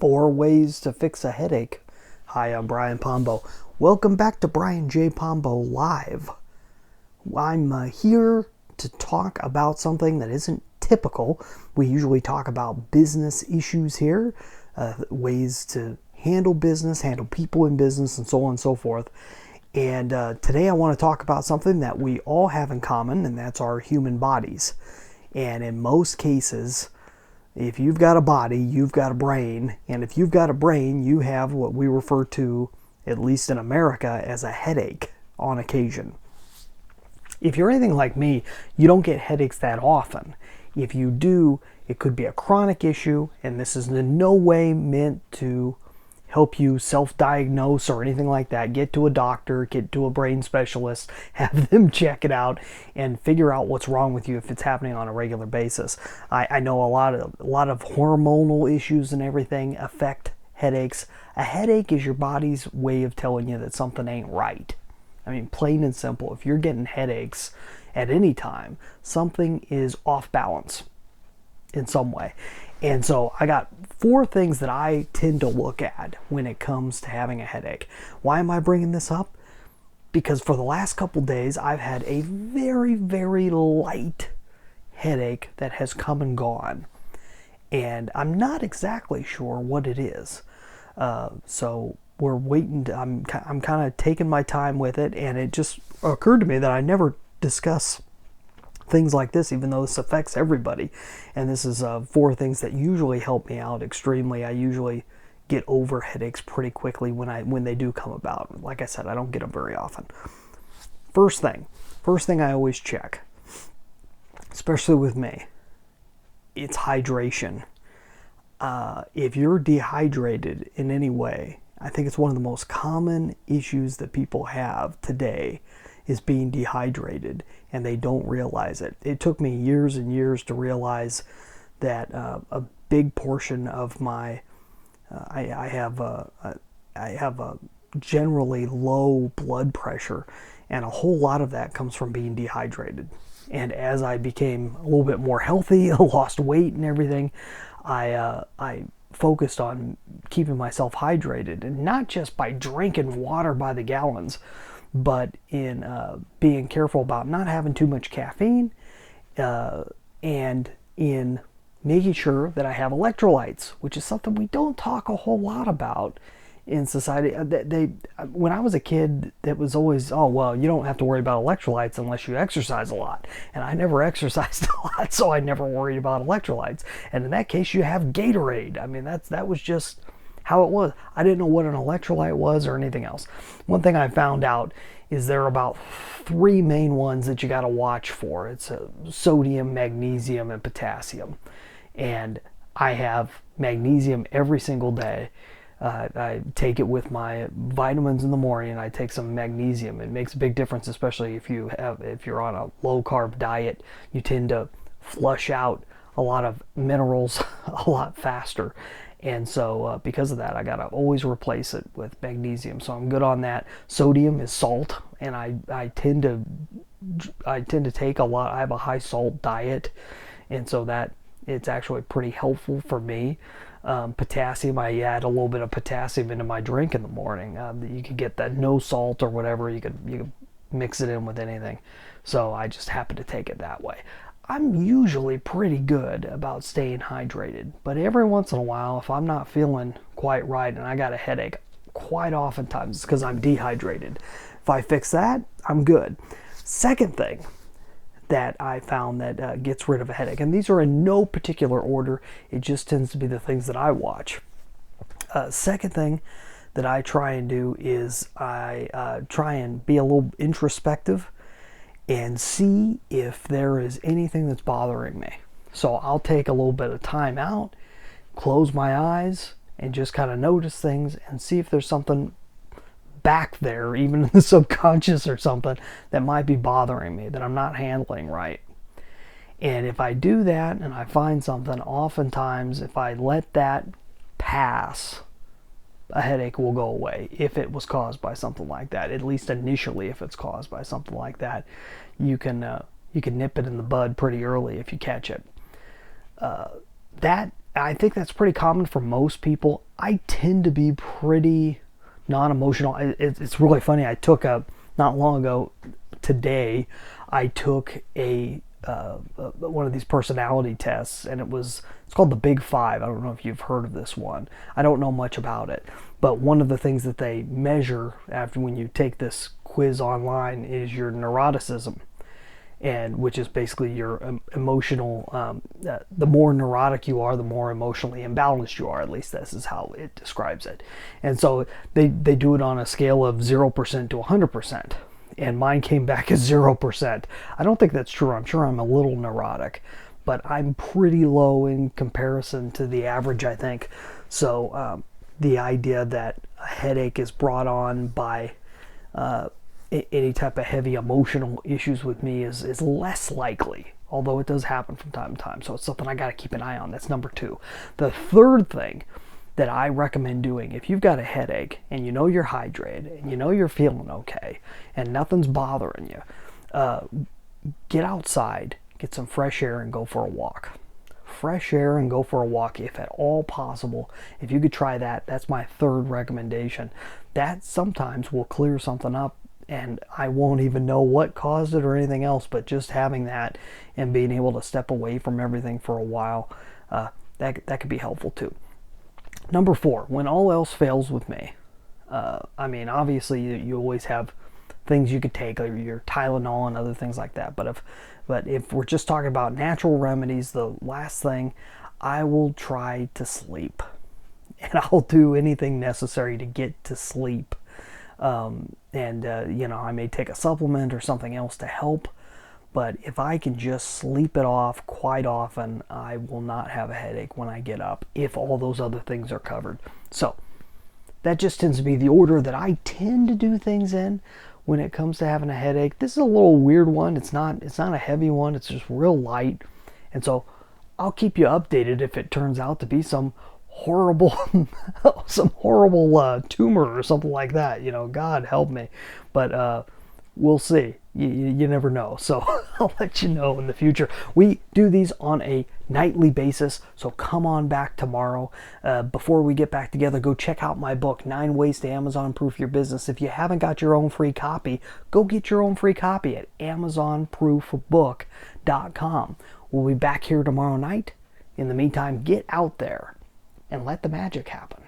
4 ways to fix a headache. Hi, I'm Brian Pombo. Welcome back to Brian J. Pombo Live. I'm here to talk about something that isn't typical. We usually talk about business issues here, ways to handle business, handle people in business, and so on and so forth. And today I want to talk about something that we all have in common, and that's our human bodies. And in most cases, if you've got a body, you've got a brain. And if you've got a brain, you have what we refer to, at least in America, as a headache on occasion. If you're anything like me, you don't get headaches that often. If you do, it could be a chronic issue, and this is in no way meant to help you self-diagnose or anything like that. Get to a doctor, get to a brain specialist, have them check it out and figure out what's wrong with you if it's happening on a regular basis. I know a lot of hormonal issues and everything affect headaches. A headache is your body's way of telling you that something ain't right. I mean, plain and simple. If you're getting headaches at any time, something is off balance in some way. And so I got 4 things that I tend to look at when it comes to having a headache. Why am I bringing this up? Because for the last couple days, I've had a very, very light headache that has come and gone. And I'm not exactly sure what it is. So we're waiting. I'm kind of taking my time with it. And it just occurred to me that I never discuss things like this, even though this affects everybody. And this is 4 things that usually help me out extremely. I usually get over headaches pretty quickly when they do come about. Like I said, I don't get them very often. First thing I always check, especially with me, it's hydration. If you're dehydrated in any way, I think it's one of the most common issues that people have today is being dehydrated, and they don't realize it. It took me years and years to realize that a big portion of my I have a generally low blood pressure, and a whole lot of that comes from being dehydrated. And as I became a little bit more healthy, lost weight and everything, I focused on keeping myself hydrated, and not just by drinking water by the gallons, but in being careful about not having too much caffeine, and in making sure that I have electrolytes, which is something we don't talk a whole lot about in society. When I was a kid, it was always, oh, well, you don't have to worry about electrolytes unless you exercise a lot. And I never exercised a lot, so I never worried about electrolytes. And in that case, you have Gatorade. I mean, that was just how it was. I didn't know what an electrolyte was or anything else. One thing I found out is there are about 3 main ones that you got to watch for. It's sodium, magnesium, and potassium. And I have magnesium every single day. I take it with my vitamins in the morning, and I take some magnesium. It makes a big difference, especially if you're on a low carb diet. You tend to flush out a lot of minerals a lot faster. And so because of that, I gotta always replace it with magnesium. So I'm good on that. Sodium is salt, and I tend to take a lot. I have a high salt diet, and so that it's actually pretty helpful for me. Potassium, I add a little bit of potassium into my drink in the morning. You could get that no salt or whatever. You could mix it in with anything. So I just happen to take it that way. I'm usually pretty good about staying hydrated, but every once in a while, if I'm not feeling quite right and I got a headache, quite oftentimes it's because I'm dehydrated. If I fix that, I'm good. Second thing that I found that gets rid of a headache, and these are in no particular order, it just tends to be the things that I watch. Second thing that I try and do is I try and be a little introspective and see if there is anything that's bothering me. So I'll take a little bit of time out, close my eyes, and just kind of notice things and see if there's something back there, even in the subconscious or something, that might be bothering me, that I'm not handling right. And if I do that and I find something, oftentimes if I let that pass, a headache will go away if it was caused by something like that. At least initially, if it's caused by something like that, you can nip it in the bud pretty early if you catch it. That I think that's pretty common for most people. I tend to be pretty non-emotional. It's really funny. I took not long ago, today, I took one of these personality tests, and it's called the Big Five. I don't know if you've heard of this one. I don't know much about it, but one of the things that they measure after when you take this quiz online is your neuroticism, and which is basically your emotional. The more neurotic you are, the more emotionally imbalanced you are. At least this is how it describes it. And so they do it on a scale of 0% to 100%. And mine came back as 0%. I don't think that's true. I'm sure I'm a little neurotic, but I'm pretty low in comparison to the average, I think. So the idea that a headache is brought on by any type of heavy emotional issues with me is less likely, although it does happen from time to time. So it's something I got to keep an eye on. That's number 2. The third thing that I recommend doing, if you've got a headache and you know you're hydrated and you know you're feeling okay and nothing's bothering you, get outside, get some fresh air, and go for a walk. Fresh air and go for a walk if at all possible. If you could try that, that's my third recommendation. That sometimes will clear something up, and I won't even know what caused it or anything else, but just having that and being able to step away from everything for a while, that could be helpful too. Number 4, when all else fails with me, I mean, obviously you always have things you could take, like your Tylenol and other things like that. But if we're just talking about natural remedies, the last thing, I will try to sleep, and I'll do anything necessary to get to sleep. I may take a supplement or something else to help. But if I can just sleep it off quite often, I will not have a headache when I get up, if all those other things are covered. So that just tends to be the order that I tend to do things in when it comes to having a headache. This is a little weird one. It's not a heavy one. It's just real light. And so I'll keep you updated if it turns out to be some horrible tumor or something like that. God help me. But we'll see. You never know. So I'll let you know in the future. We do these on a nightly basis, so come on back tomorrow. Before we get back together, go check out my book, 9 Ways to Amazon Proof Your Business. If you haven't got your own free copy, go get your own free copy at amazonproofbook.com. We'll be back here tomorrow night. In the meantime, get out there and let the magic happen.